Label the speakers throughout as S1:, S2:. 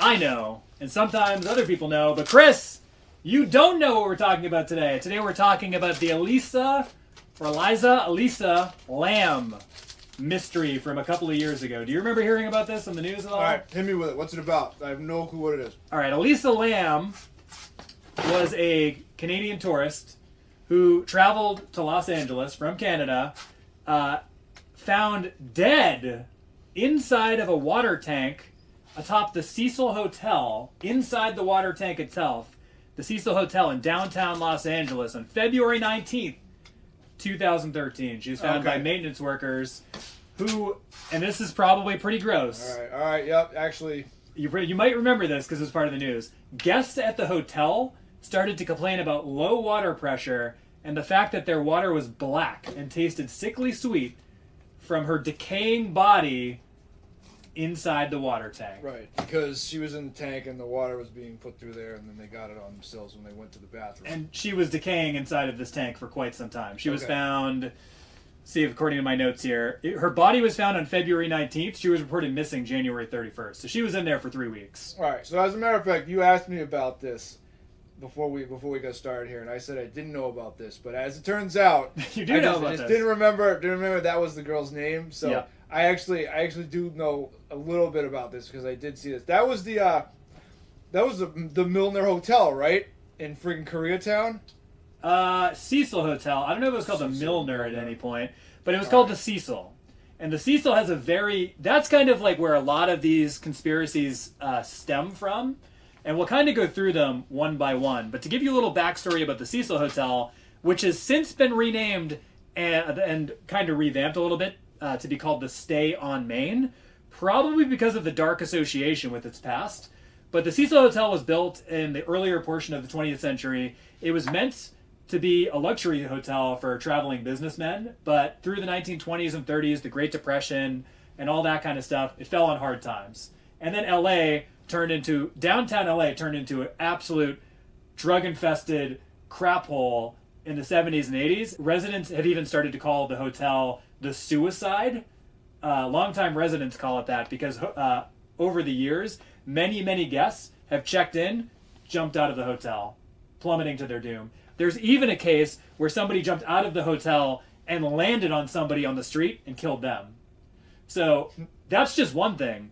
S1: I know, and sometimes other people know, but Chris, you don't know what we're talking about today. Today we're talking about the Elisa Lam mystery from a couple of years ago. Do you remember hearing about this on the news at all?
S2: All right, hit me with it. What's it about? I have no clue what it is.
S1: All right, Elisa Lam was a Canadian tourist who traveled to Los Angeles from Canada, found dead inside of a water tank atop the Cecil Hotel, inside the water tank itself, the Cecil Hotel in downtown Los Angeles on February 19th, 2013. She was found by maintenance workers who, and this is probably pretty gross.
S2: All right, yep, actually.
S1: You might remember this because it was part of the news. Guests at the hotel started to complain about low water pressure and the fact that their water was black and tasted sickly sweet from her decaying body inside the water tank.
S2: Right, because she was in the tank and the water was being put through there, and then they got it on themselves when they went to the bathroom.
S1: And she was decaying inside of this tank for quite some time. She was found, see, according to my notes here, her body was found on February 19th. She was reported missing January 31st. So she was in there for 3 weeks.
S2: All right, so as a matter of fact, you asked me about this before we got started here, and I said I didn't know about this, but as it turns out,
S1: you do know about
S2: this. I just didn't remember that was the girl's name. So yeah. I actually do know a little bit about this because I did see this. That was the Milner Hotel, right, in friggin' Koreatown.
S1: Cecil Hotel. I don't know if it was called the Milner at any point, but it was called the Cecil. And the Cecil has that's kind of like where a lot of these conspiracies stem from. And we'll kind of go through them one by one. But to give you a little backstory about the Cecil Hotel, which has since been renamed and kind of revamped a little bit to be called the Stay on Main, probably because of the dark association with its past. But the Cecil Hotel was built in the earlier portion of the 20th century. It was meant to be a luxury hotel for traveling businessmen, but through the 1920s and 30s, the Great Depression, and all that kind of stuff, it fell on hard times. And then downtown LA turned into an absolute drug-infested crap hole in the 70s and 80s. Residents have even started to call the hotel the Suicide. Longtime residents call it that because over the years, many guests have checked in, jumped out of the hotel, plummeting to their doom. There's even a case where somebody jumped out of the hotel and landed on somebody on the street and killed them. So that's just one thing.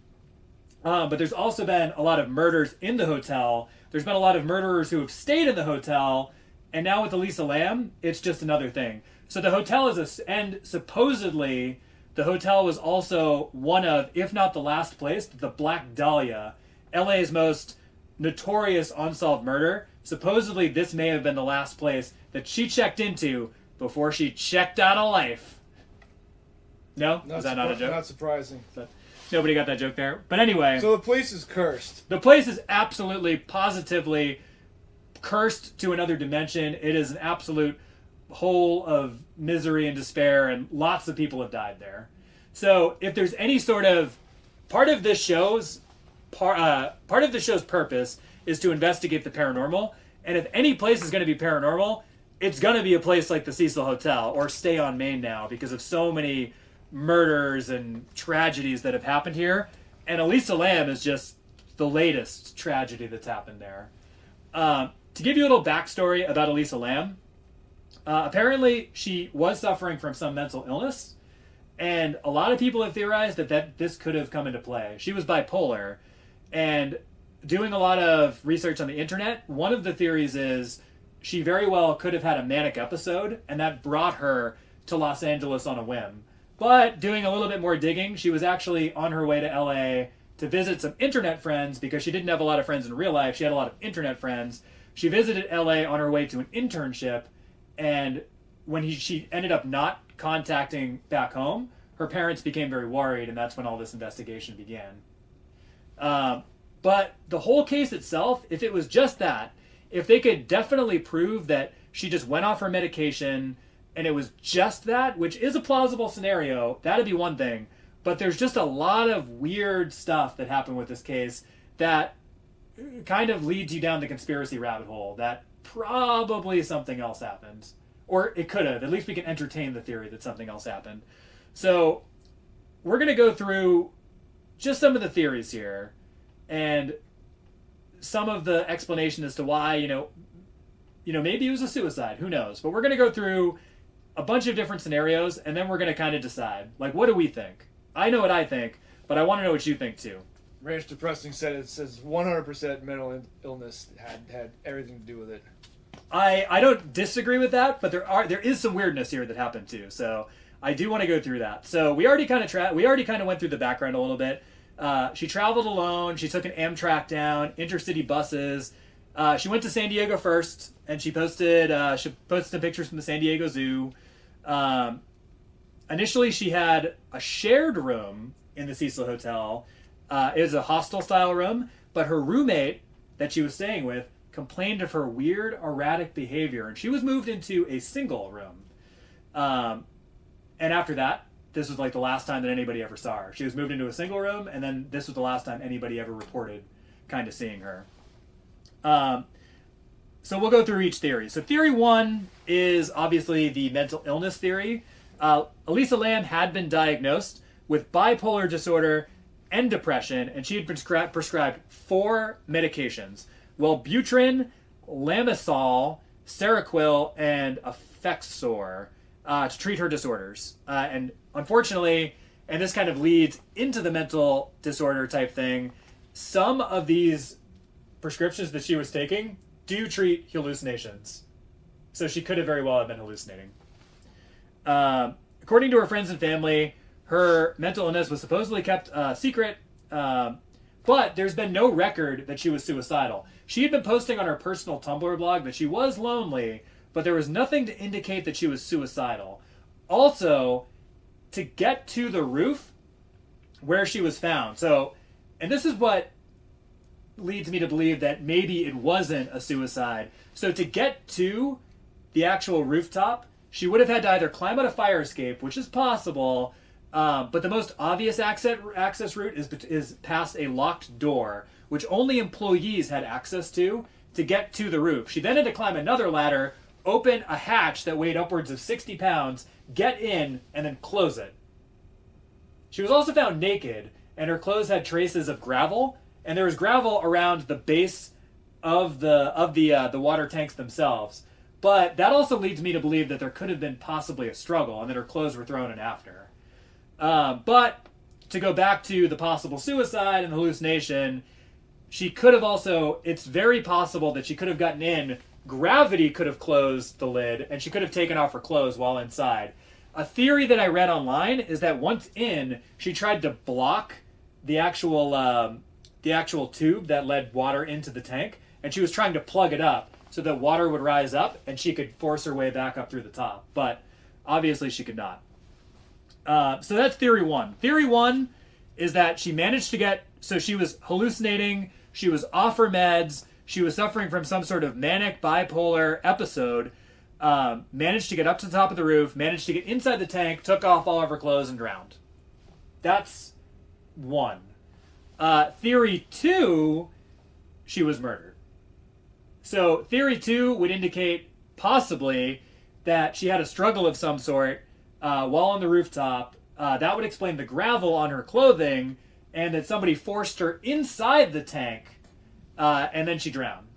S1: But there's also been a lot of murders in the hotel. There's been a lot of murderers who have stayed in the hotel. And now with Elisa Lam, it's just another thing. So the hotel and supposedly the hotel was also one of, if not the last place, the Black Dahlia, LA's most notorious unsolved murder. Supposedly this may have been the last place that she checked into before she checked out of life. No? Was that not a joke?
S2: Not surprising.
S1: Nobody got that joke there. But anyway.
S2: So the place is cursed.
S1: The place is absolutely, positively cursed to another dimension. It is an absolute hole of misery and despair, and lots of people have died there. So if there's any sort of part of this show's purpose is to investigate the paranormal, and if any place is going to be paranormal, it's going to be a place like the Cecil Hotel or Stay on Main now because of so many murders and tragedies that have happened here. And Elisa Lam is just the latest tragedy that's happened there. To give you a little backstory about Elisa Lam, apparently she was suffering from some mental illness, and a lot of people have theorized that this could have come into play. She was bipolar, and doing a lot of research on the internet, one of the theories is she very well could have had a manic episode, and that brought her to Los Angeles on a whim. But doing a little bit more digging, she was actually on her way to LA to visit some internet friends because she didn't have a lot of friends in real life. She had a lot of internet friends. She visited LA on her way to an internship, and when she ended up not contacting back home, her parents became very worried, and that's when all this investigation began. But the whole case itself, if it was just that, if they could definitely prove that she just went off her medication and it was just that, which is a plausible scenario, that'd be one thing. But there's just a lot of weird stuff that happened with this case that kind of leads you down the conspiracy rabbit hole that probably something else happened. Or it could have. At least we can entertain the theory that something else happened. So we're going to go through just some of the theories here. And some of the explanation as to why, maybe it was a suicide. Who knows? But we're going to go through a bunch of different scenarios, and then we're going to kind of decide. Like, what do we think? I know what I think, but I want to know what you think, too.
S2: Ranch Depressing says 100% mental illness had everything to do with it.
S1: I don't disagree with that, but there is some weirdness here that happened, too. So I do want to go through that. So we already kind of went through the background a little bit. She traveled alone. She took an Amtrak down, intercity buses. She went to San Diego first, and she posted some pictures from the San Diego Zoo. Initially, she had a shared room in the Cecil Hotel. It was a hostel-style room, but her roommate that she was staying with complained of her weird, erratic behavior, and she was moved into a single room. And after that, this was like the last time that anybody ever saw her. She was moved into a single room, and then this was the last time anybody ever reported kind of seeing her. So we'll go through each theory. So theory one is obviously the mental illness theory. Elisa Lam had been diagnosed with bipolar disorder and depression, and she had been prescribed 4 medications: Wellbutrin, Lamisol, Seroquel, and Effexor to treat her disorders. And unfortunately, and this kind of leads into the mental disorder type thing, some of these prescriptions that she was taking do treat hallucinations. So she could have very well have been hallucinating. According to her friends and family, her mental illness was supposedly kept secret, but there's been no record that she was suicidal. She had been posting on her personal Tumblr blog that she was lonely, but there was nothing to indicate that she was suicidal. Also, to get to the roof where she was found. So, and this is what leads me to believe that maybe it wasn't a suicide. So to get to the actual rooftop, she would have had to either climb out a fire escape, which is possible, but the most obvious access route is past a locked door, which only employees had access to get to the roof. She then had to climb another ladder, open a hatch that weighed upwards of 60 pounds, get in, and then close it. She was also found naked, and her clothes had traces of gravel, and there was gravel around the base of the water tanks themselves. But that also leads me to believe that there could have been possibly a struggle, and that her clothes were thrown in after. But to go back to the possible suicide and hallucination, she could have also, it's very possible that she could have gotten in, gravity could have closed the lid, and she could have taken off her clothes while inside. A theory that I read online is that once in, she tried to block the actual tube that led water into the tank, and she was trying to plug it up so that water would rise up and she could force her way back up through the top. But obviously she could not. So that's theory one. Theory one is that she managed to get, so she was hallucinating, she was off her meds, she was suffering from some sort of manic bipolar episode, managed to get up to the top of the roof, managed to get inside the tank, took off all of her clothes, and drowned. That's one. Theory two, she was murdered. So theory two would indicate possibly that she had a struggle of some sort while on the rooftop. That would explain the gravel on her clothing, and that somebody forced her inside the tank, and then she drowned.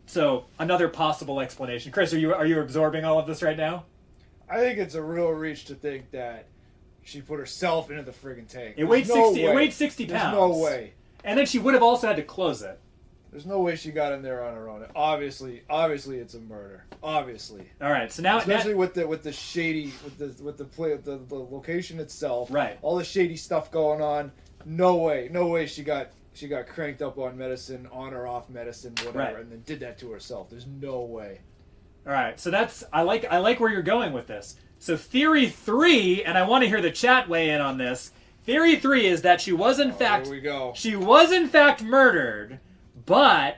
S1: So another possible explanation. Chris, are you absorbing all of this right now?
S2: I think it's a real reach to think that she put herself into the friggin' tank.
S1: It weighed 60 pounds.
S2: There's no way.
S1: And then she would have also had to close it.
S2: There's no way she got in there on her own. Obviously, it's a murder. Obviously.
S1: All right. So now,
S2: especially with the shady, with the location itself,
S1: right?
S2: All the shady stuff going on. No way she got cranked up on medicine, on or off medicine, whatever,
S1: right,
S2: and then did that to herself. There's no way.
S1: All right. So that's I like where you're going with this. So theory 3, and I want to hear the chat weigh in on this. Theory 3 is that she was in fact,
S2: here we go.
S1: She was in fact murdered, but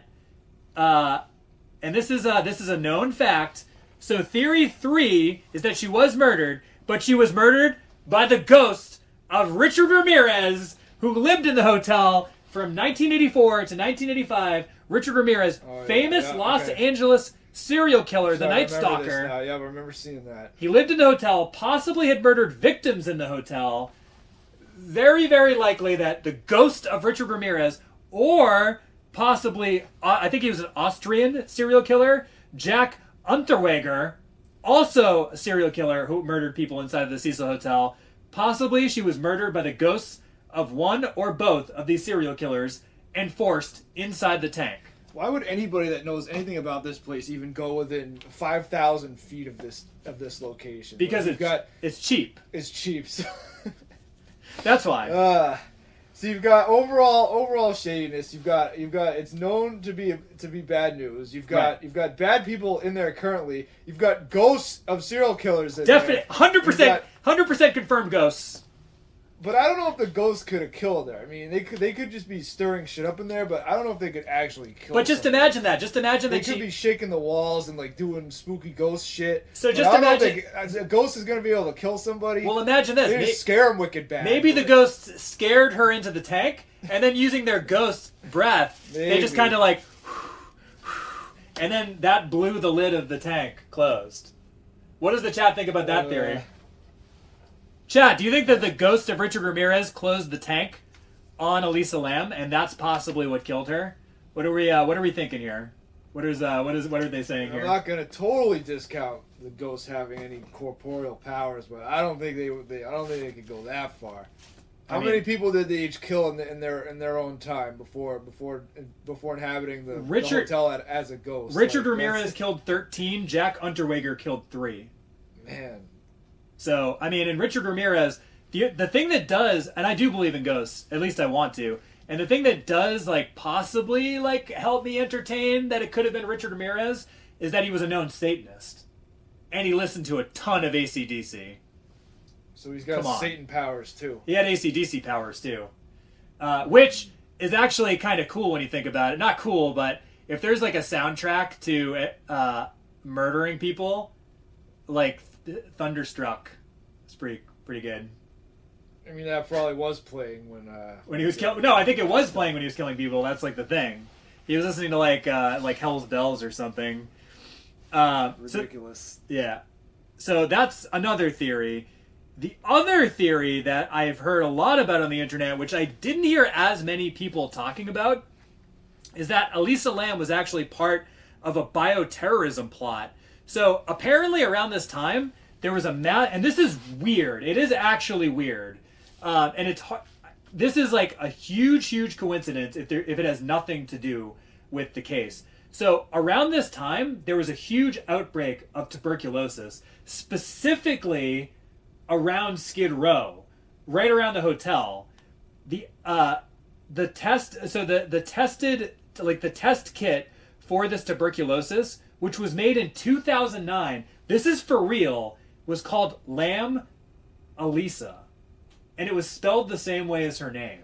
S1: and this is a known fact. So theory 3 is that she was murdered, but she was murdered by the ghost of Richard Ramirez, who lived in the hotel from 1984 to 1985. Richard Ramirez, famous Los Angeles serial killer, the Night Stalker.
S2: Yeah, I remember seeing that.
S1: He lived in the hotel, possibly had murdered victims in the hotel. Very, very likely that the ghost of Richard Ramirez or possibly, I think he was an Austrian serial killer, Jack Unterweger, also a serial killer who murdered people inside of the Cecil Hotel. Possibly she was murdered by the ghosts of one or both of these serial killers and forced inside the tank.
S2: Why would anybody that knows anything about this place even go within 5,000 feet of this location?
S1: Because it's cheap.
S2: It's cheap. So
S1: that's why.
S2: So you've got overall shadiness. You've got it's known to be bad news. You've got bad people in there currently. You've got ghosts of serial killers in
S1: Definitely,
S2: there.
S1: 100% confirmed ghosts.
S2: But I don't know if the ghosts could have killed her. I mean, they could just be stirring shit up in there, but I don't know if they could actually kill.
S1: But just
S2: somebody.
S1: imagine that. Just imagine
S2: they
S1: that
S2: could be shaking the walls and like doing spooky ghost shit.
S1: So just imagine
S2: a ghost is going to be able to kill somebody.
S1: Well, imagine this.
S2: They just scare them wicked bad.
S1: Maybe the ghosts scared her into the tank, and then using their ghost breath, they just kind of like, and then that blew the lid of the tank closed. What does the chat think about that theory? Chat, do you think that the ghost of Richard Ramirez closed the tank on Elisa Lam, and that's possibly what killed her? What are we thinking here? What are they saying here?
S2: I'm not gonna totally discount the ghosts having any corporeal powers, but I don't think they could go that far. How many people did they each kill in their own time before inhabiting the hotel as a ghost?
S1: Richard Ramirez killed 13. Jack Unterweger killed 3.
S2: Man.
S1: So, I mean, in Richard Ramirez, the thing that does, and I do believe in ghosts, at least I want to, and the thing that does, like, possibly, like, help me entertain that it could have been Richard Ramirez is that he was a known Satanist. And he listened to a ton of AC/DC.
S2: So he's got Satan powers, too.
S1: He had AC/DC powers, too. Which is actually kind of cool when you think about it. Not cool, but if there's, like, a soundtrack to murdering people, like Thunderstruck, it's pretty good.
S2: I mean, that probably was playing when
S1: he was killing. No, I think it was playing when he was killing people. That's like the thing. He was listening to like Hell's Bells or something.
S2: Ridiculous.
S1: So that's another theory. The other theory that I've heard a lot about on the internet, which I didn't hear as many people talking about, is that Elisa Lam was actually part of a bioterrorism plot. So apparently around this time, there was and this is weird. It is actually weird. And it's hard. This is like a huge coincidence if it has nothing to do with the case. So around this time, there was a huge outbreak of tuberculosis, specifically around Skid Row, right around the hotel. The test kit for this tuberculosis, which was made in 2009, this is for real, was called Lam Elisa. And it was spelled the same way as her name.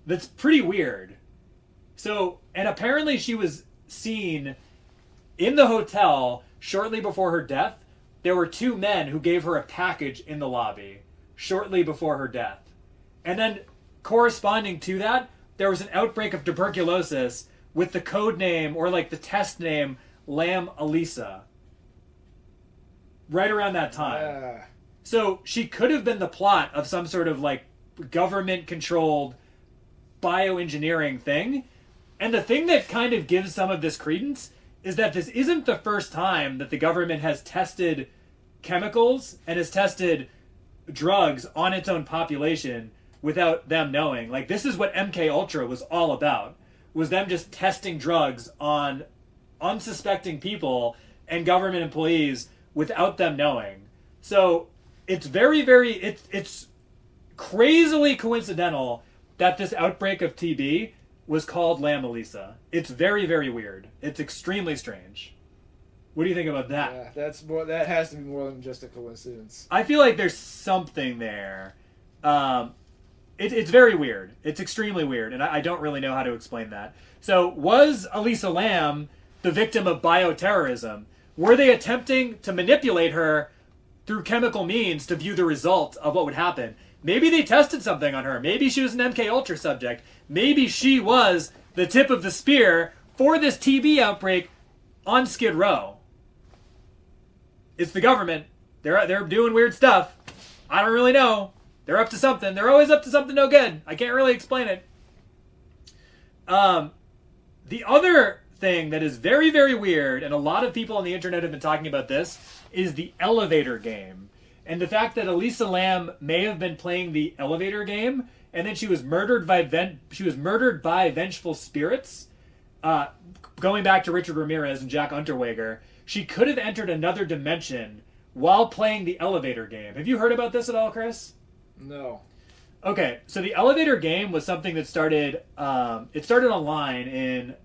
S1: That's pretty weird. So, and apparently she was seen in the hotel shortly before her death. There were 2 men who gave her a package in the lobby shortly before her death. And then corresponding to that, there was an outbreak of tuberculosis with the code name, or like the test name, Lam Elisa. Right around that time. So she could have been the plot of some sort of like government-controlled bioengineering thing. And the thing that kind of gives some of this credence is that this isn't the first time that the government has tested chemicals and has tested drugs on its own population without them knowing. Like, this is what MK Ultra was all about. Was them just testing drugs on unsuspecting people and government employees without them knowing. So it's it's crazily coincidental that this outbreak of TB was called Lam Elisa. It's very weird. It's extremely strange. What do you think about that?
S2: Yeah, that has to be more than just a coincidence.
S1: I feel like there's something there. It's very weird. It's extremely weird, and I don't really know how to explain that. So, was Elisa Lam the victim of bioterrorism? Were they attempting to manipulate her through chemical means to view the result of what would happen? Maybe they tested something on her. Maybe she was an MK Ultra subject. Maybe she was the tip of the spear for this TB outbreak on Skid Row. It's the government. They're doing weird stuff. I don't really know. They're up to something. They're always up to something no good. I can't really explain it. The other thing that is very, very weird, and a lot of people on the internet have been talking about this, is the elevator game. And the fact that Elisa Lam may have been playing the elevator game, and then she was murdered by vengeful spirits. Going back to Richard Ramirez and Jack Unterweger, she could have entered another dimension while playing the elevator game. Have you heard about this at all, Chris?
S2: No.
S1: Okay, so the elevator game was something that started. It started online in.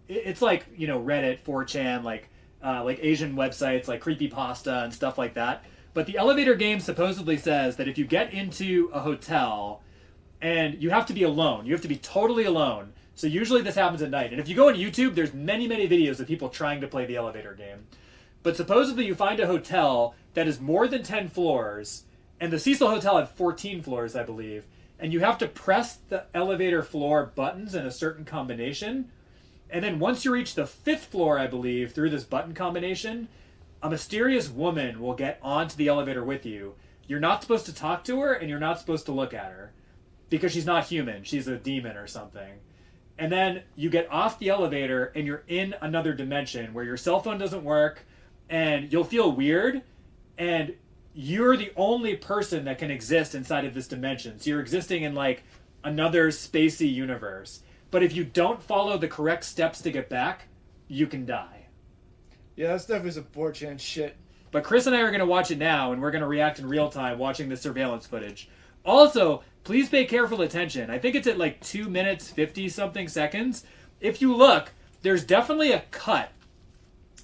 S1: It's like, you know, Reddit, 4chan, like Asian websites like Creepypasta and stuff like that. But the elevator game supposedly says that if you get into a hotel and you have to be alone, you have to be totally alone. So usually this happens at night. And if you go on YouTube, there's many, many videos of people trying to play the elevator game. But supposedly you find a hotel that is more than 10 floors, and the Cecil Hotel had 14 floors, I believe. And you have to press the elevator floor buttons in a certain combination. And then once you reach the 5th floor, I believe, through this button combination, a mysterious woman will get onto the elevator with you. You're not supposed to talk to her, and you're not supposed to look at her. Because she's not human. She's a demon or something. And then you get off the elevator, and you're in another dimension where your cell phone doesn't work, and you'll feel weird, and you're the only person that can exist inside of this dimension. So you're existing in, like, another spacey universe. But if you don't follow the correct steps to get back, you can die.
S2: Yeah, that's definitely some 4chan shit.
S1: But Chris and I are going to watch it now, and we're going to react in real time watching the surveillance footage. Also, please pay careful attention. I think it's at like 2 minutes, 50-something seconds. If you look, there's definitely a cut.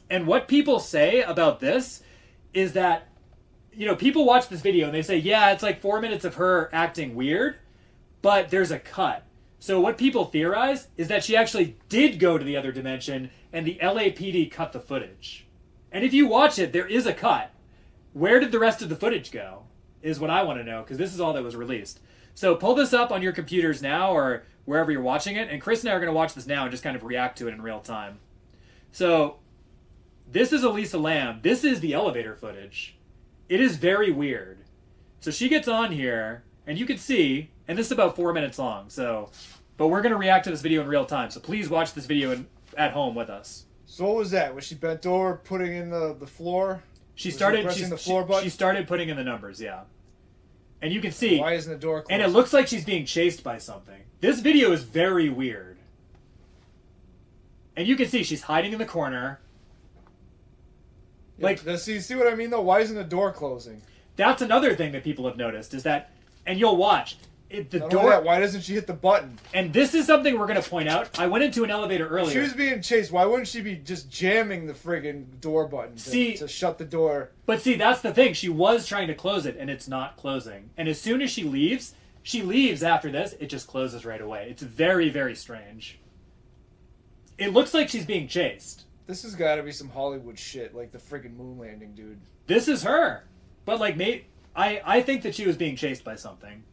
S1: And what people say about this is that, you know, people watch this video and they say, yeah, it's like 4 minutes of her acting weird, but there's a cut. So what people theorize is that she actually did go to the other dimension and the LAPD cut the footage. And if you watch it, there is a cut. Where did the rest of the footage go? Is what I want to know, because this is all that was released. So pull this up on your computers now or wherever you're watching it, and Chris and I are going to watch this now and just kind of react to it in real time. So this is Elisa Lam. This is the elevator footage. It is very weird. So she gets on here, and you can see, and this is about 4 minutes long, but we're going to react to this video in real time, so please watch this video at home with us.
S2: So what was that? Was she bent over, putting in the floor?
S1: She started putting in the numbers, yeah. And you can see...
S2: Why isn't the door closed?
S1: And it looks like she's being chased by something. This video is very weird. And you can see she's hiding in the corner.
S2: Yeah, like, see what I mean, though? Why isn't the door closing?
S1: That's another thing that people have noticed, is that... And you'll watch...
S2: Why doesn't she hit the button?
S1: And this is something we're going to point out. I went into an elevator earlier.
S2: She was being chased. Why wouldn't she be just jamming the friggin' door button to shut the door?
S1: But see, that's the thing. She was trying to close it, and it's not closing. And as soon as she leaves after this, it just closes right away. It's very, very strange. It looks like she's being chased.
S2: This has got to be some Hollywood shit, like the friggin' moon landing, dude.
S1: This is her. But, like, I think that she was being chased by something.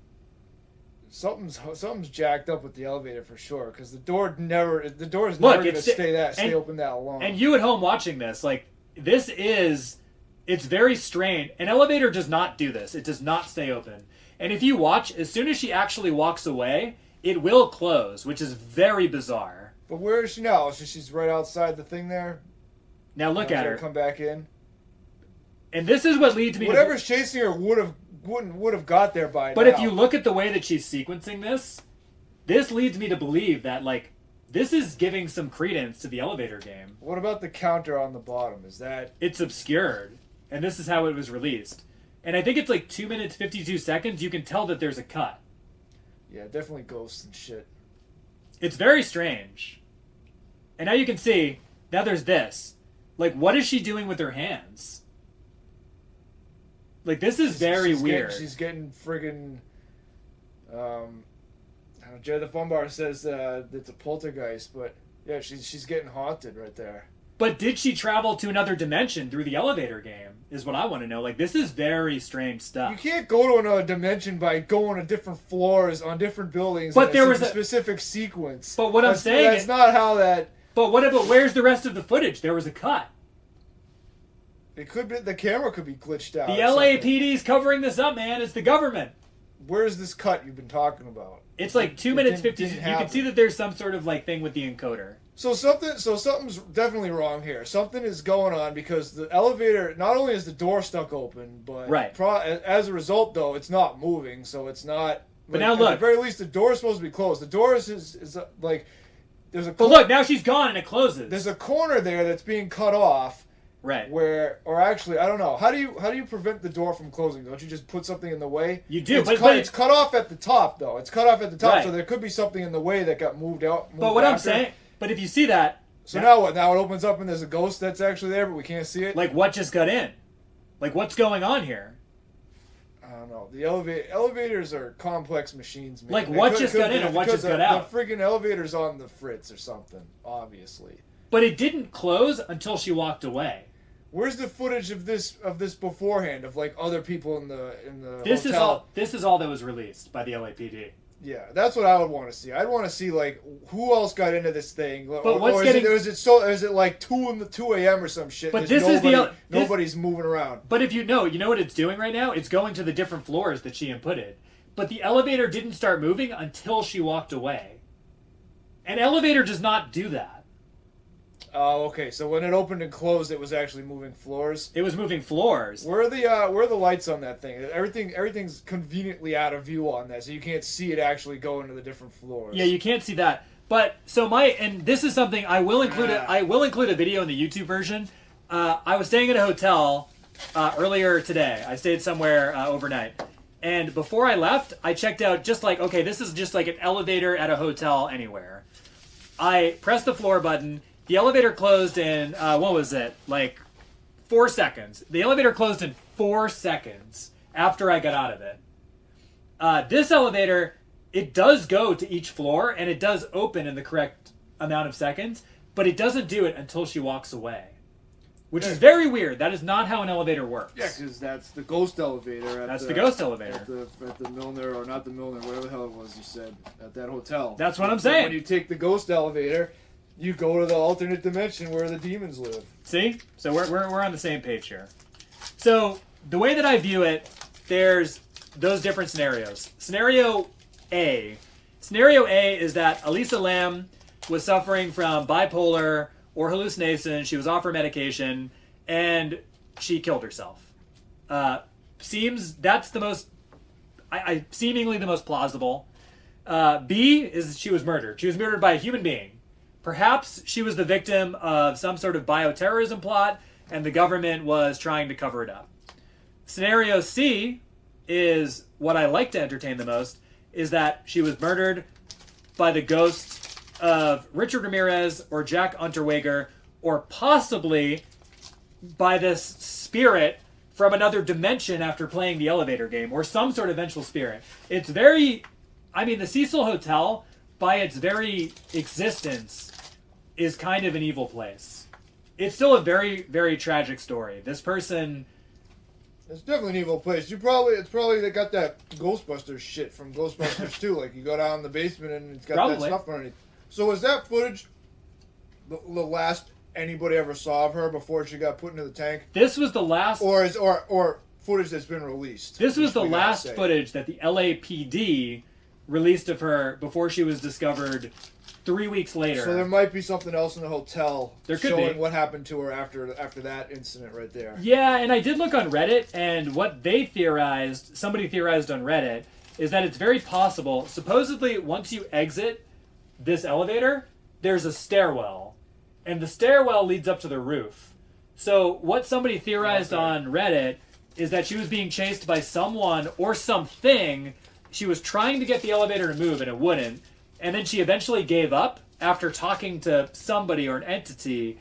S2: Something's jacked up with the elevator for sure, because the door is never going to stay open that long.
S1: And you at home watching this, like, it's very strange. An elevator does not do this. It does not stay open. And if you watch, as soon as she actually walks away, it will close, which is very bizarre.
S2: But where is she now? She's right outside the thing there.
S1: Now look at her.
S2: Come back in.
S1: And this is what leads me to...
S2: Whatever's chasing her would have got there by now.
S1: But if you look at the way that she's sequencing this leads me to believe that, like, this is giving some credence to the elevator game.
S2: What about the counter on the bottom? Is that...
S1: It's obscured. And this is how it was released. And I think it's like 2 minutes, 52 seconds. You can tell that there's a cut.
S2: Yeah, definitely ghosts and shit.
S1: It's very strange. And now you can see, now there's this. Like, what is she doing with her hands? Like, this is very weird.
S2: She's getting friggin'... Jerry the Fun Bar says it's a poltergeist, but yeah, she's getting haunted right there.
S1: But did she travel to another dimension through the elevator game, is what I want to know. Like, this is very strange stuff.
S2: You can't go to another dimension by going to different floors on different buildings.
S1: But there was
S2: a specific sequence.
S1: But what I'm saying
S2: that's not how that...
S1: But where's the rest of the footage? There was a cut.
S2: It could be, the camera could be glitched out.
S1: The LAPD's covering this up, man. It's the government.
S2: where's this cut you've been talking about?
S1: It's like 2 minutes 50. You
S2: happen.
S1: can see that there's some sort of like thing with the encoder.
S2: So something's definitely wrong here. Something is going on because the elevator, not only is the door stuck open, but
S1: right.
S2: As a result, though, it's not moving, so it's not.
S1: But
S2: like,
S1: now look.
S2: At the very least, the door is supposed to be closed. The door is like there's a.
S1: But look, now she's gone and it closes.
S2: There's a corner there that's being cut off.
S1: Right.
S2: Or actually, I don't know. How do you prevent the door from closing? Don't you just put something in the way?
S1: You do,
S2: it's cut off at the top, though. It's cut off at the top,
S1: right.
S2: so there could be something in the way that got moved out.
S1: But what I'm saying, but if you see that.
S2: So now what? Now it opens up and there's a ghost that's actually there, but we can't see it?
S1: Like, what just got in? Like, what's going on here?
S2: I don't know. The elevators are complex machines, man.
S1: Like, what just got in and what just got out?
S2: The friggin' elevator's on the fritz or something, obviously.
S1: But it didn't close until she walked away.
S2: Where's the footage of this beforehand of like other people in the hotel?
S1: This is all that was released by the LAPD.
S2: Yeah, that's what I would want to see. I'd want to see like who else got into this thing.
S1: But
S2: is it like 2 a.m. or some shit?
S1: But this
S2: nobody's moving around.
S1: But if you know what it's doing right now? It's going to the different floors that she inputted. But the elevator didn't start moving until she walked away. An elevator does not do that.
S2: Oh, okay. So when it opened and closed, it was actually moving floors.
S1: It was moving floors.
S2: Where are the lights on that thing? Everything's conveniently out of view on that, so you can't see it actually go into the different floors.
S1: Yeah, you can't see that. But so and this is something I will include. I will include a video in the YouTube version. I was staying at a hotel earlier today. I stayed somewhere overnight, and before I left, I checked out just like, okay, this is just like an elevator at a hotel anywhere. I pressed the floor button. The elevator closed in, what was it? Like 4 seconds. The elevator closed in 4 seconds after I got out of it. This elevator, it does go to each floor and it does open in the correct amount of seconds, but it doesn't do it until she walks away. Which is very weird. That is not how an elevator works.
S2: Yeah, because that's the ghost elevator.
S1: That's the ghost elevator.
S2: At the Milner, or not the Milner, whatever the hell it was you said, at that hotel.
S1: That's what I'm saying.
S2: When you take the ghost elevator, you go to the alternate dimension where the demons live.
S1: See? So we're on the same page here. So the way that I view it, there's those different scenarios. Scenario A is that Elisa Lam was suffering from bipolar or hallucination. She was off her medication and she killed herself. That's the most, seemingly the most plausible. B is she was murdered. She was murdered by a human being. Perhaps she was the victim of some sort of bioterrorism plot and the government was trying to cover it up. Scenario C is what I like to entertain the most, is that she was murdered by the ghosts of Richard Ramirez or Jack Unterweger, or possibly by this spirit from another dimension after playing the elevator game, or some sort of vengeful spirit. It's very... I mean, the Cecil Hotel, by its very existence, is kind of an evil place. It's still a very, very tragic story. This person...
S2: It's definitely an evil place. It's probably they got that Ghostbusters shit from Ghostbusters 2. Like, you go down in the basement and it's got that stuff underneath. So was that footage the last anybody ever saw of her before she got put into the tank?
S1: This was the last...
S2: Or footage that's been released.
S1: This was the last footage that the LAPD released of her before she was discovered 3 weeks later.
S2: So there might be something else in the hotel
S1: showing
S2: what happened to her after that incident right there.
S1: Yeah, and I did look on Reddit, and what they theorized, somebody theorized on Reddit, is that it's very possible, supposedly once you exit this elevator, there's a stairwell, and the stairwell leads up to the roof. So what somebody theorized on Reddit is that she was being chased by someone or something. She was trying to get the elevator to move, and it wouldn't. And then she eventually gave up after talking to somebody or an entity,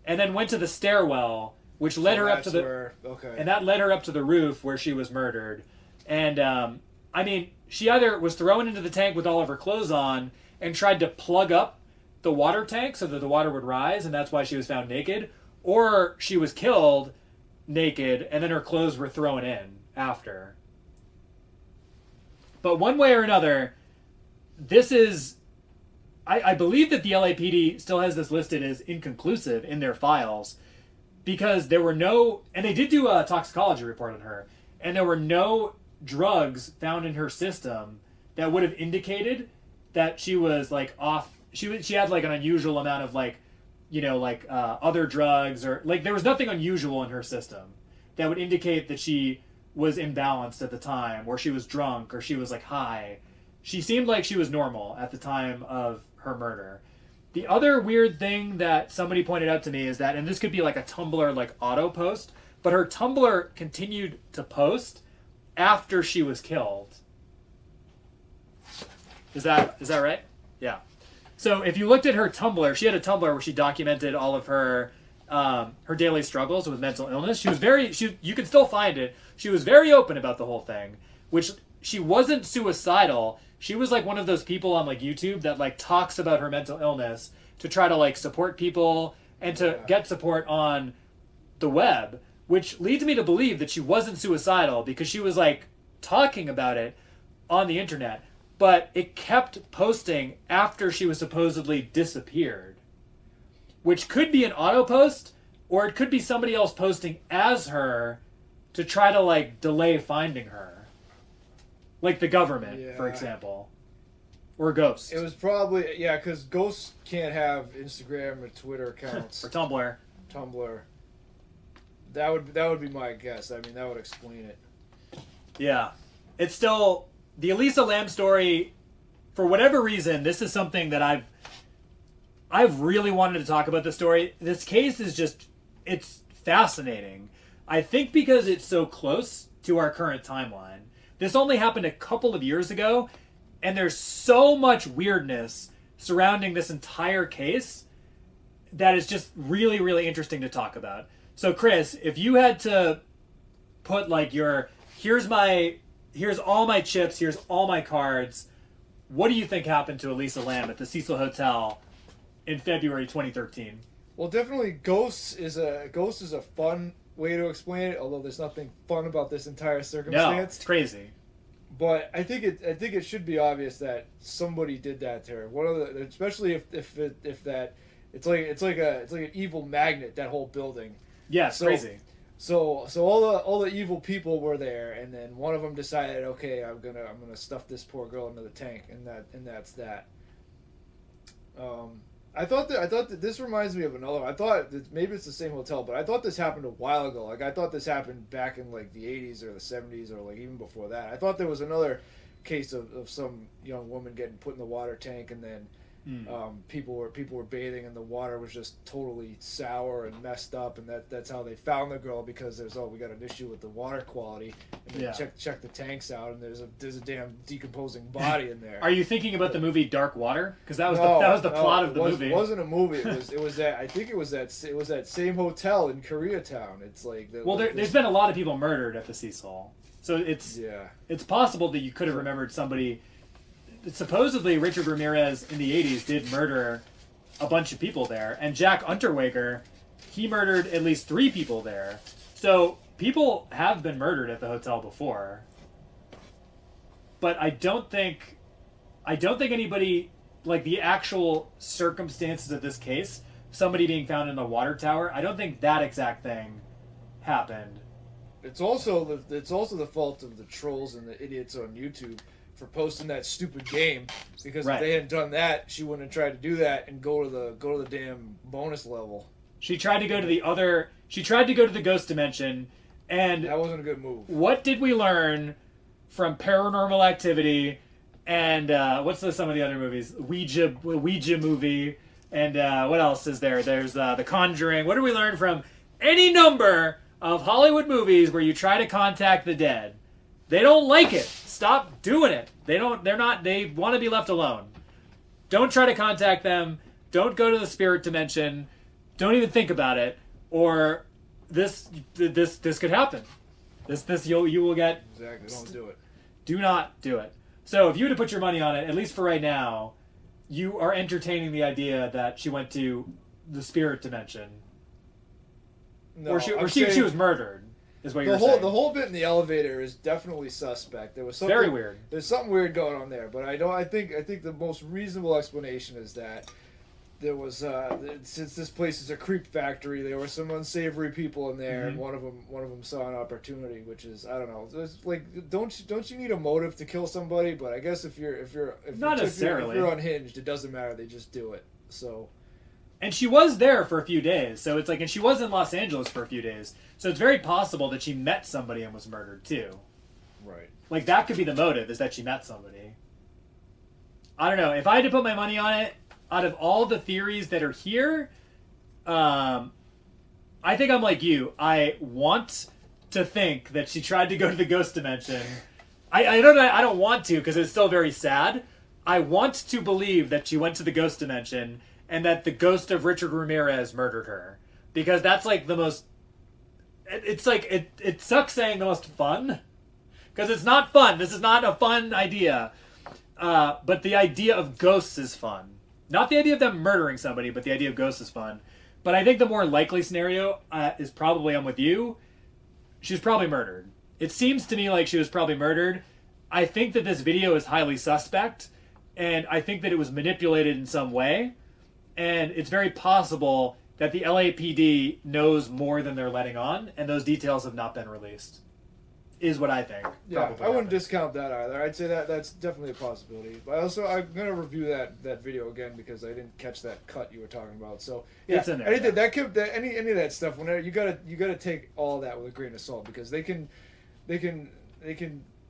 S1: and then went to the stairwell, which led her up to the... And that led her up to the roof where she was murdered. And, I mean, she either was thrown into the tank with all of her clothes on and tried to plug up the water tank so that the water would rise, and that's why she was found naked, or she was killed naked, and then her clothes were thrown in after. But one way or another... This is, I believe that the LAPD still has this listed as inconclusive in their files because there were no, and they did do a toxicology report on her, and there were no drugs found in her system that would have indicated that she was like off. She had like an unusual amount of like, other drugs, or like there was nothing unusual in her system that would indicate that she was imbalanced at the time, or she was drunk, or she was like high. She seemed like she was normal at the time of her murder. The other weird thing that somebody pointed out to me is that, and this could be like a Tumblr like auto post, but her Tumblr continued to post after she was killed. Is that right? Yeah. So if you looked at her Tumblr, she had a Tumblr where she documented all of her daily struggles with mental illness. You can still find it. She was very open about the whole thing, which she wasn't suicidal. She was like one of those people on like YouTube that like talks about her mental illness to try to like support people and to get support on the web, which leads me to believe that she wasn't suicidal because she was like talking about it on the internet. But it kept posting after she was supposedly disappeared, which could be an auto post, or it could be somebody else posting as her to try to like delay finding her, like the government, for example, or Ghost.
S2: It was probably because Ghost can't have Instagram or Twitter accounts
S1: or Tumblr.
S2: That would be my guess. I mean, that would explain it.
S1: Yeah, it's still. The Elisa Lam story, for whatever reason, this is something that I've really wanted to talk about. The story. This case is it's fascinating. I think because it's so close to our current timeline. This only happened a couple of years ago, and there's so much weirdness surrounding this entire case that is just really, really interesting to talk about. So, Chris, if you had to put like here's all my chips, here's all my cards, what do you think happened to Elisa Lam at the Cecil Hotel in February 2013?
S2: Well, definitely Ghost is a fun way to explain it, although there's nothing fun about this entire circumstance.
S1: No, it's crazy.
S2: But I think it should be obvious that somebody did that to her. Especially if that it's like an evil magnet, that whole building.
S1: Yeah, it's crazy.
S2: So all the evil people were there, and then one of them decided, okay, I'm gonna stuff this poor girl into the tank, and that's that. I thought that this reminds me of another one. I thought that maybe it's the same hotel, but I thought this happened a while ago. Like I thought this happened back in like the 80s or the 70s or like even before that. I thought there was another case of some young woman getting put in the water tank, and then people were bathing, and the water was just totally sour and messed up, and that's how they found the girl, because we got an issue with the water quality, and they check the tanks out, and there's a damn decomposing body in there.
S1: Are you thinking about the movie Dark Water? Because that was the plot of the movie.
S2: It wasn't a movie. It was that I think it was that same hotel in Koreatown. It's like
S1: there's been a lot of people murdered at the Cecil, so it's possible that you could have remembered somebody. Supposedly Richard Ramirez in the 80s did murder a bunch of people there, and Jack Unterweger, he murdered at least 3 people there. So people have been murdered at the hotel before, but I don't think anybody, like the actual circumstances of this case, somebody being found in the water tower, I don't think that exact thing happened.
S2: It's also the fault of the trolls and the idiots on YouTube for posting that stupid game, because if they hadn't done that, she wouldn't have tried to do that and go to the damn bonus level. She tried to go to the ghost dimension, and that wasn't a good move.
S1: What did we learn from Paranormal Activity and some of the other movies? Ouija movie, and what else is there? There's The Conjuring. What did we learn from any number of Hollywood movies where you try to contact the dead? They don't like it. Stop doing it. They want to be left alone. Don't try to contact them. Don't go to the spirit dimension. Don't even think about it, or this could happen. You will get.
S2: Exactly. Don't do it.
S1: Do not do it. So if you were to put your money on it, at least for right now, you are entertaining the idea that she went to the spirit dimension. No, she was murdered. Is what you're saying.
S2: The whole bit in the elevator is definitely suspect. There was something
S1: very weird.
S2: There's something weird going on there, but I think the most reasonable explanation is that there was since this place is a creep factory, there were some unsavory people in there, and one of them saw an opportunity, which is, I don't know, it's like don't you need a motive to kill somebody? But I guess if you're
S1: not necessarily,
S2: if you're unhinged, it doesn't matter. They just do it. So.
S1: And she was there for a few days, so it's like, and she was in Los Angeles for a few days, so it's very possible that she met somebody and was murdered too. Right. Like, that could be the motive, is that she met somebody. I don't know. If I had to put my money on it, out of all the theories that are here, I think I'm like you. I want to think that she tried to go to the ghost dimension. I don't want to, because it's still very sad. I want to believe that she went to the ghost dimension and that the ghost of Richard Ramirez murdered her. Because that's like the most... It's like, it sucks saying the most fun. Because it's not fun. This is not a fun idea. But the idea of ghosts is fun. Not the idea of them murdering somebody, but the idea of ghosts is fun. But I think the more likely scenario is probably, I'm with you, she was probably murdered. It seems to me like she was probably murdered. I think that this video is highly suspect, and I think that it was manipulated in some way. And it's very possible that the LAPD knows more than they're letting on, and those details have not been released. Is what I think.
S2: Yeah, I wouldn't discount that either. I'd say that's definitely a possibility. But I'm gonna review that video again because I didn't catch that cut you were talking about. So yeah,
S1: it's in there.
S2: Any of that stuff. Whenever you gotta take all that with a grain of salt, because they can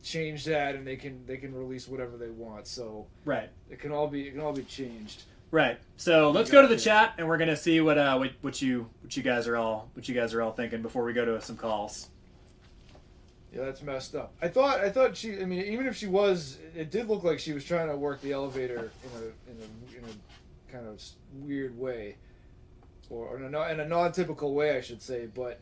S2: change that, and they can release whatever they want. So
S1: right,
S2: it can all be changed.
S1: Right. So let's go to the chat, and we're gonna see what you guys are all thinking before we go to some calls.
S2: Yeah, that's messed up. I thought she. I mean, even if she was, it did look like she was trying to work the elevator in a kind of weird way, or in a non-typical way, I should say. But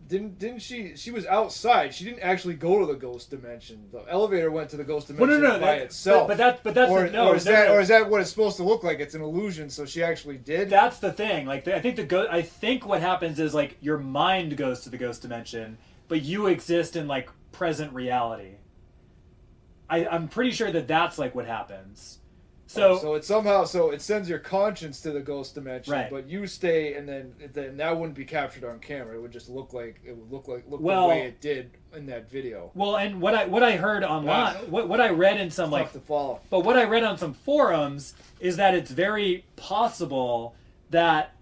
S2: didn't she? She was outside. She didn't actually go to the ghost dimension. The elevator went to the ghost dimension by itself.
S1: Or is
S2: that what it's supposed to look like? It's an illusion. So she actually did.
S1: That's the thing. Like, I think what happens is, like, your mind goes to the ghost dimension, but you exist in, like, present reality. I'm pretty sure that's like what happens. So
S2: it sends your conscience to the ghost dimension,
S1: right.
S2: But you stay, and then that wouldn't be captured on camera. It would just look the way it did in that video.
S1: Well, and what I heard online, what I read in some, like,
S2: tough to follow.
S1: But what I read on some forums is that it's very possible that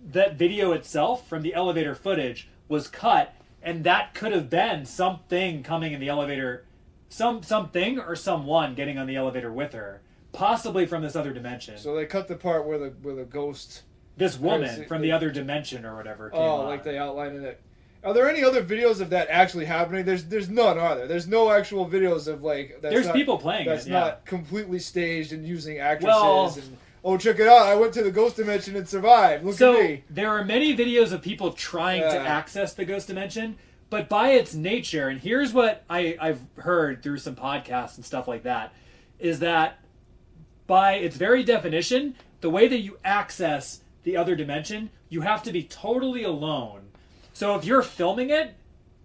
S1: video itself from the elevator footage was cut. And that could have been something coming in the elevator, something or someone getting on the elevator with her, possibly from this other dimension.
S2: So they cut the part where the ghost,
S1: this woman from the other dimension or whatever, came on.
S2: Like they outlined in it. Are there any other videos of that actually happening? There's none, are there? There's no actual videos of, like,
S1: there's people playing
S2: that's
S1: it.
S2: Not completely staged and using actresses and. Oh, check it out! I went to the ghost dimension and survived. Look at me.
S1: There are many videos of people trying to access the ghost dimension, but by its nature, and here's what I've heard through some podcasts and stuff like that, is that by its very definition, the way that you access the other dimension, you have to be totally alone. So if you're filming it,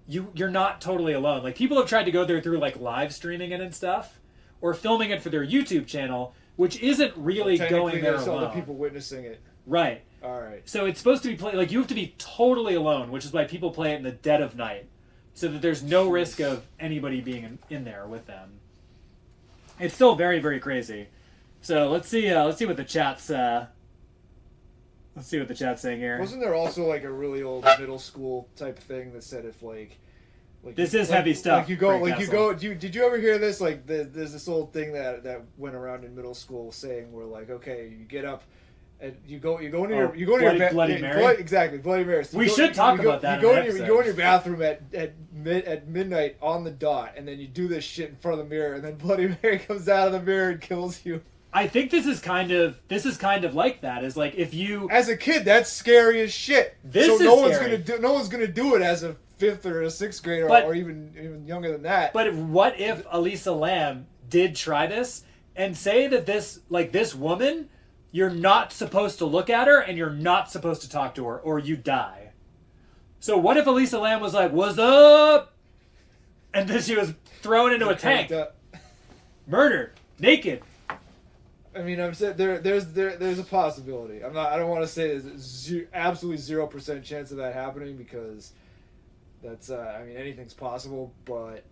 S1: you're not totally alone. Like, people have tried to go there through, like, live streaming it and stuff, or filming it for their YouTube channel, which isn't really going there alone.
S2: Other people witnessing it.
S1: Right.
S2: All right.
S1: So it's supposed to be like, you have to be totally alone, which is why people play it in the dead of night, so that there's no risk of anybody being in there with them. It's still very, very crazy. So let's see what the chat's saying here.
S2: Wasn't there also, like, a really old middle school type thing that said if
S1: this is heavy stuff.
S2: Did you ever hear this? Like, there's this old thing that went around in middle school saying, where, like, okay, you get up and you go into your
S1: Bloody Mary.
S2: Exactly, Bloody Mary. So
S1: we should talk about that.
S2: You go in your bathroom at midnight on the dot, and then you do this shit in front of the mirror, and then Bloody Mary comes out of the mirror and kills you.
S1: I think this is kind of like that. Is like, if you,
S2: as a kid, that's scary as shit. No one's gonna do it as a 5th or a 6th grader, or even younger than that.
S1: But what if Elisa Lam did try this and say that this woman, you're not supposed to look at her and you're not supposed to talk to her or you die. So what if Elisa Lam was like, "What's up?" and then she was thrown into a tank, murdered, naked.
S2: I mean, I'm saying there's a possibility. I don't want to say there's absolutely 0% chance of that happening because that's I mean anything's possible, but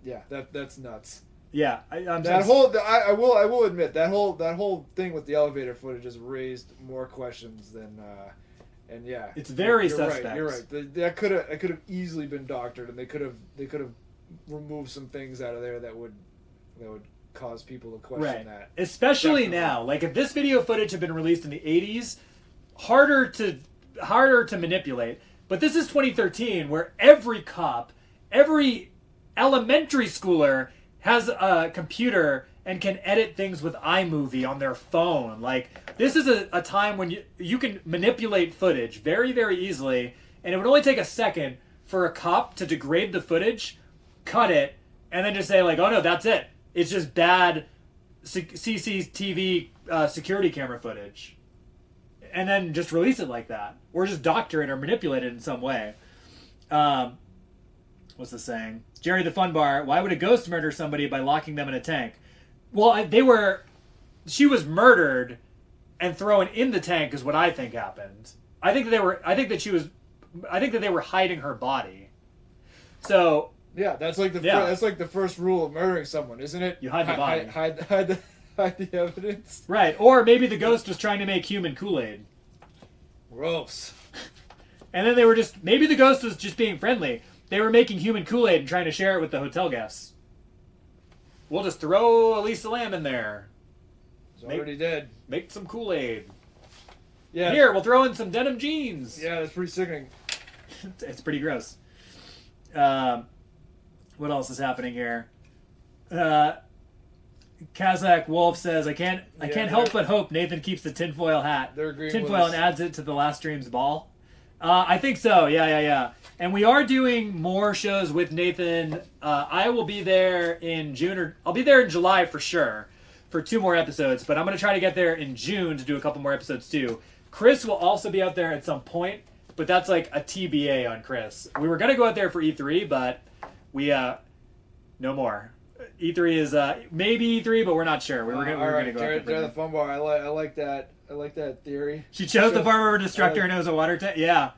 S2: yeah, that's nuts.
S1: Yeah,
S2: I will admit that whole thing with the elevator footage has raised more questions than and yeah,
S1: it's very
S2: you're
S1: suspect.
S2: Right, you're right. That could have easily been doctored, and they could have removed some things out of there that would cause people to question that.
S1: Especially now, like if this video footage had been released in the 80s, harder to manipulate. But this is 2013, where every cop, every elementary schooler has a computer and can edit things with iMovie on their phone. Like, this is a time when you can manipulate footage very, very easily, and it would only take a second for a cop to degrade the footage, cut it, and then just say, like, oh no, that's it. It's just bad CCTV security camera footage. And then just release it like that. Or just doctor it or manipulate it in some way. What's the saying? Jerry the Fun Bar, why would a ghost murder somebody by locking them in a tank? Well, she was murdered and thrown in the tank is what I think happened. I think that they were hiding her body. So
S2: yeah, that's like the first rule of murdering someone, isn't it?
S1: You hide the body.
S2: Hide the evidence.
S1: Right, or maybe the ghost was trying to make human Kool-Aid.
S2: Gross.
S1: And then maybe the ghost was just being friendly. They were making human Kool-Aid and trying to share it with the hotel guests. We'll just throw Elisa Lam in there.
S2: Already did.
S1: Make some Kool-Aid.
S2: Yeah.
S1: Here, we'll throw in some denim jeans.
S2: Yeah, that's pretty sickening.
S1: It's pretty gross. What else is happening here? Kazakh Wolf says, I can't help but hope Nathan keeps the tinfoil hat.
S2: They're agreeing
S1: tinfoil and adds it to the last stream's ball. I think so. Yeah. And we are doing more shows with Nathan. I will be there in June, or I'll be there in July for sure for 2 more episodes. But I'm going to try to get there in June to do a couple more episodes too. Chris will also be out there at some point, but that's like a TBA on Chris. We were going to go out there for E3, but we no more. E3 is maybe E3, but we're not sure. We're going to go.
S2: Jared the Fun Bar. I like that. I like that theory.
S1: She chose the Farmer Destructor and it was a water tank. Yeah,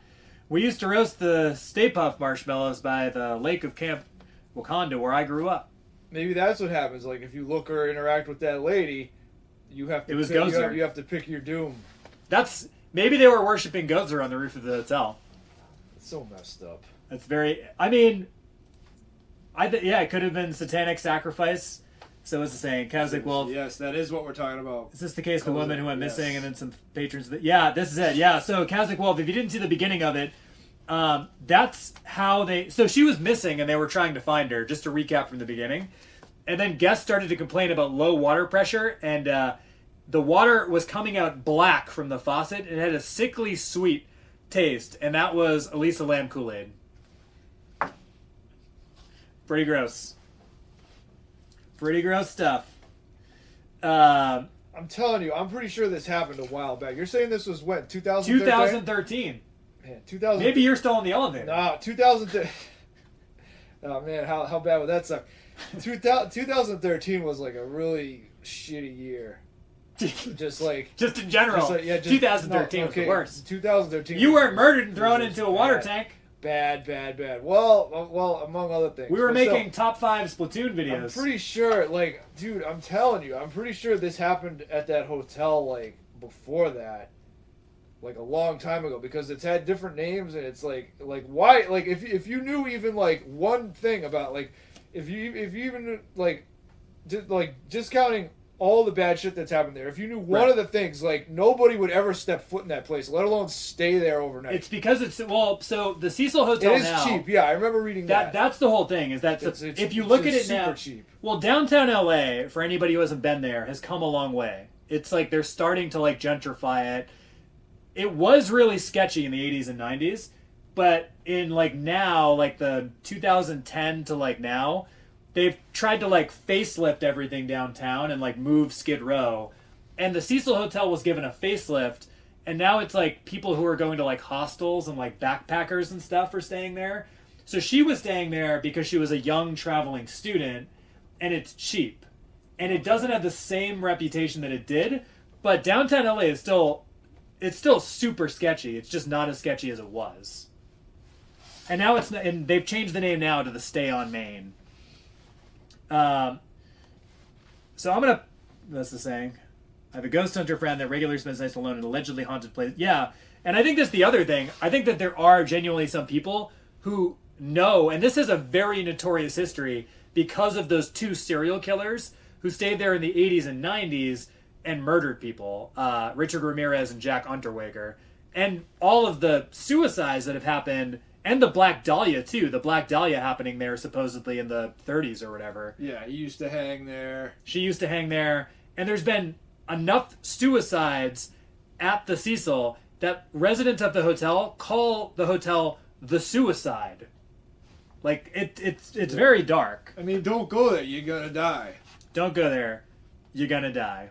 S1: we used to roast the Stay Puft marshmallows by the lake of Camp Wakanda, where I grew up.
S2: Maybe that's what happens. Like if you look or interact with that lady, you have to.
S1: It was Gozer.
S2: You have to pick your doom.
S1: Maybe they were worshiping Gozer on the roof of the hotel.
S2: It's so messed up.
S1: That's very. I mean, it could have been satanic sacrifice. So what's the saying? Kazakh Wolf.
S2: Yes, that is what we're talking about.
S1: Is this the case of the woman who went missing and then some patrons? Yeah, this is it. Yeah, so Kazakh Wolf, if you didn't see the beginning of it, that's how they... So she was missing and they were trying to find her, just to recap from the beginning. And then guests started to complain about low water pressure, and the water was coming out black from the faucet. It had a sickly sweet taste, and that was Elisa Lam Kool-Aid. Pretty gross. Pretty gross stuff.
S2: I'm telling you, I'm pretty sure this happened a while back. You're saying this was when? 2013?
S1: 2013.
S2: Man, 2000.
S1: Maybe you're still in the elevator.
S2: No, 2000. Oh man, how bad would that suck? 2013 was like a really shitty year. Just in general. 2013 was the worst. 2013.
S1: You weren't murdered and thrown into a water tank.
S2: Bad. Well, among other things.
S1: We were making top 5 Splatoon videos.
S2: I'm pretty sure, dude, I'm telling you, I'm pretty sure this happened at that hotel, before that. A long time ago, because it's had different names, and it's why, if you knew even, one thing about, if you even, discounting all the bad shit that's happened there. If you knew one of the things, nobody would ever step foot in that place, let alone stay there overnight.
S1: It's because so the Cecil Hotel
S2: it is cheap. Yeah, I remember reading that.
S1: That's the whole thing. Is that if you look at it now, cheap. Well, downtown LA, for anybody who hasn't been there, has come a long way. It's they're starting to gentrify it. It was really sketchy in the 80s and 90s, but in now, the 2010 to now, they've tried to facelift everything downtown and move Skid Row. And the Cecil Hotel was given a facelift, and now it's people who are going to hostels and backpackers and stuff are staying there. So she was staying there because she was a young traveling student, and it's cheap. and it doesn't have the same reputation that it did. But downtown LA is still super sketchy. It's just not as sketchy as it was. And now and they've changed the name now to the Stay on Main. So I'm gonna. That's the saying. I have a ghost hunter friend that regularly spends nights alone in allegedly haunted place. Yeah, and I think that's the other thing. I think that there are genuinely some people who know, and this is a very notorious history because of those 2 serial killers who stayed there in the 80s and 90s and murdered people, Richard Ramirez and Jack Unterweger, and all of the suicides that have happened, and the Black Dahlia too. The Black Dahlia happening there supposedly in the 30s or whatever.
S2: Yeah, he used to hang there.
S1: She used to hang there, and there's been enough suicides at the Cecil that residents of the hotel call the hotel the Suicide. Like it's very dark.
S2: I mean, don't go there. You're gonna die.
S1: Don't go there. You're gonna die.